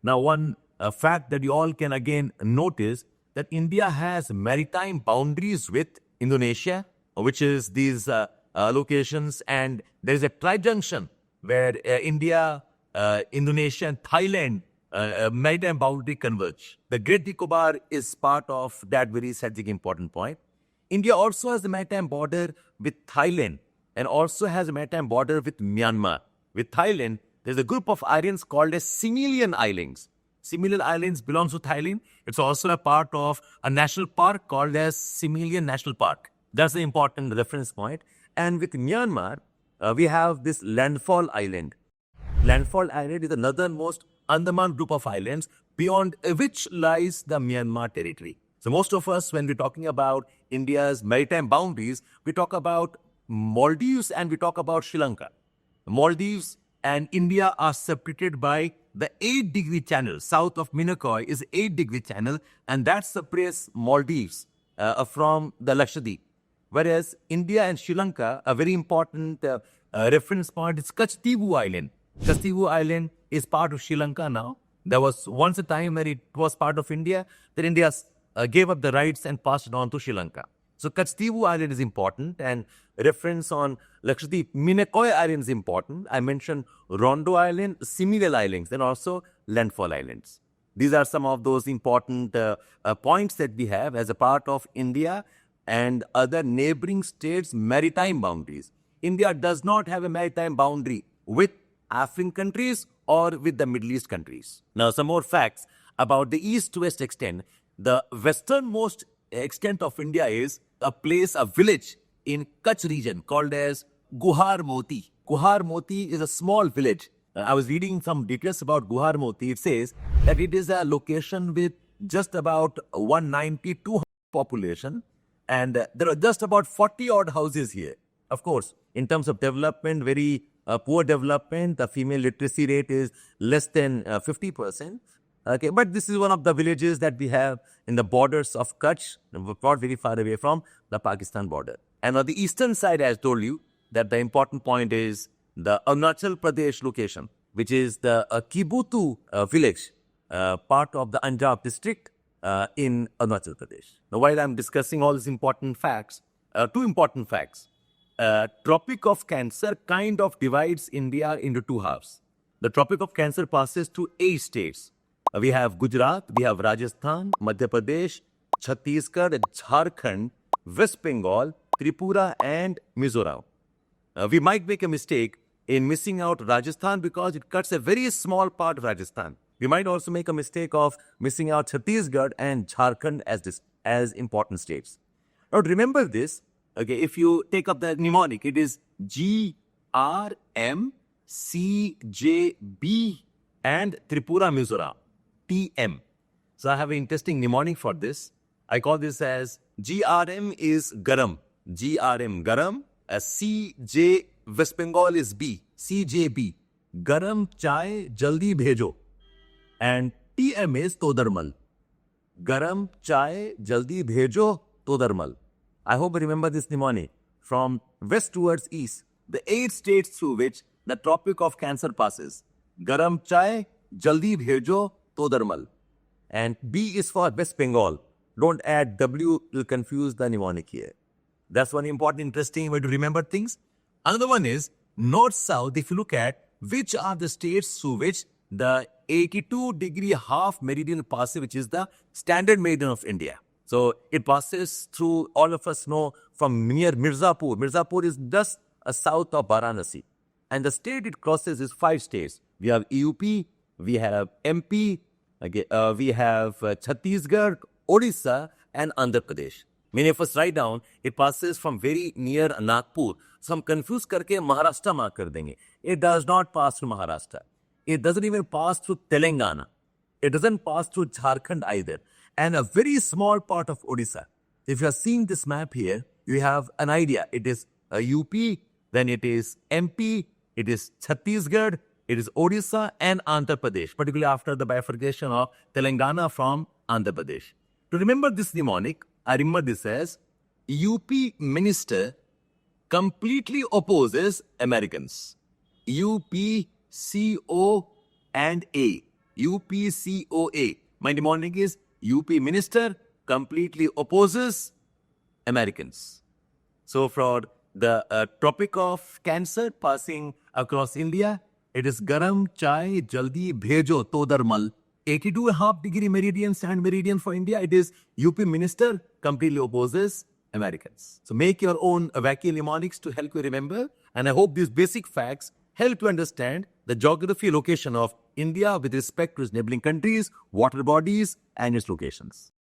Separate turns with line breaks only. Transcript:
Now, one fact that you all can again notice that India has maritime boundaries with Indonesia, which is these locations, and there is a tri-junction where India, Indonesia, and Thailand maritime boundary converge. The Great Nicobar is part of that very strategic important point. India also has a maritime border with Thailand and also has a maritime border with Myanmar. With Thailand, there's a group of islands called as Similian Islands. Similian Islands belongs to Thailand. It's also a part of a national park called as Similian National Park. That's the important reference point. And with Myanmar, we have this Landfall Island. Landfall Island is the northernmost Andaman group of islands beyond which lies the Myanmar territory. So most of us, when we're talking about India's maritime boundaries, we talk about Maldives and we talk about Sri Lanka. Maldives and India are separated by the 8-degree channel. South of Minokai is 8-degree channel, and that separates Maldives from the Lakshadweep. Whereas India and Sri Lanka, a very important reference point is Kachtivu Island. Kachtivu Island is part of Sri Lanka now. There was once a time when it was part of India. Then India gave up the rights and passed it on to Sri Lanka. So Kachtivu Island is important, and reference on Lakshadweep, Minokai Island is important. I mentioned Rondo Island, Similal Islands, and also Landfall Islands. These are some of those important points that we have as a part of India and other neighboring states' maritime boundaries. India does not have a maritime boundary with African countries or with the Middle East countries. Now, some more facts about the east-west extent. The westernmost extent of India is a village in Kutch region called as Guhar Moti. Guhar Moti is a small village. I was reading some details about Guhar Moti. It says that it is a location with just about 192 population, and there are just about 40 odd houses here. Of course, in terms of development, very poor development. The female literacy rate is less than 50%. Okay, but this is one of the villages that we have in the borders of Kutch, not very far away from the Pakistan border. And on the eastern side, I told you that the important point is the Arunachal Pradesh location, which is the Kibutu village, part of the Anjab district in Arunachal Pradesh. Now, while I'm discussing all these important facts, two important facts. Tropic of Cancer kind of divides India into two halves. The Tropic of Cancer passes through 8 states. We have Gujarat, we have Rajasthan, Madhya Pradesh, Chhattisgarh, Jharkhand, West Bengal, Tripura and Mizoram. We might make a mistake in missing out Rajasthan because it cuts a very small part of Rajasthan. We might also make a mistake of missing out Chhattisgarh and Jharkhand as important states. Now remember this, okay, if you take up the mnemonic, it is G, R, M, C, J, B and Tripura, Mizoram. TM. So I have an interesting mnemonic for this. I call this as GRM is Garam. GRM Garam. CJ West Bengal is B. CJB. Garam chai jaldi bhejo. And TM is Todarmal. Garam chai jaldi bhejo Todarmal. I hope you remember this mnemonic. From west towards east, the 8 states through which the Tropic of Cancer passes. Garam chai jaldi bhejo Todarmal. And B is for West Bengal. Don't add W, will confuse the mnemonic here. That's one important, interesting way to remember things. Another one is north-south. If you look at which are the states through which the 82-degree half meridian passes, which is the standard meridian of India. So it passes through, all of us know, from near Mirzapur. Mirzapur is just south of Varanasi. And the state it crosses is 5 states. We have UP, we have MP, okay, we have Chhattisgarh, Odisha and Andhra Pradesh. Many of us write down, it passes from very near Nagpur. So हम confuse करके Maharashtra mark कर देंगे. It does not pass through Maharashtra. It doesn't even pass through Telangana. It doesn't pass through Jharkhand either. And a very small part of Odisha. If you are seeing this map here, you have an idea. It is UP, then it is MP, it is Chhattisgarh, it is Odisha and Andhra Pradesh, particularly after the bifurcation of Telangana from Andhra Pradesh. To remember this mnemonic, I remember this as UP minister completely opposes Americans. UP, CO and A. UPCOA. My mnemonic is UP Minister completely opposes Americans. So for the topic of cancer passing across India, it is garam chai jaldi bhejo todarmal. 82.5 degree meridian, sand meridian for India. It is UP Minister completely opposes Americans. So make your own wacky mnemonics to help you remember. And I hope these basic facts help you understand the geography location of India with respect to its neighboring countries, water bodies, and its locations.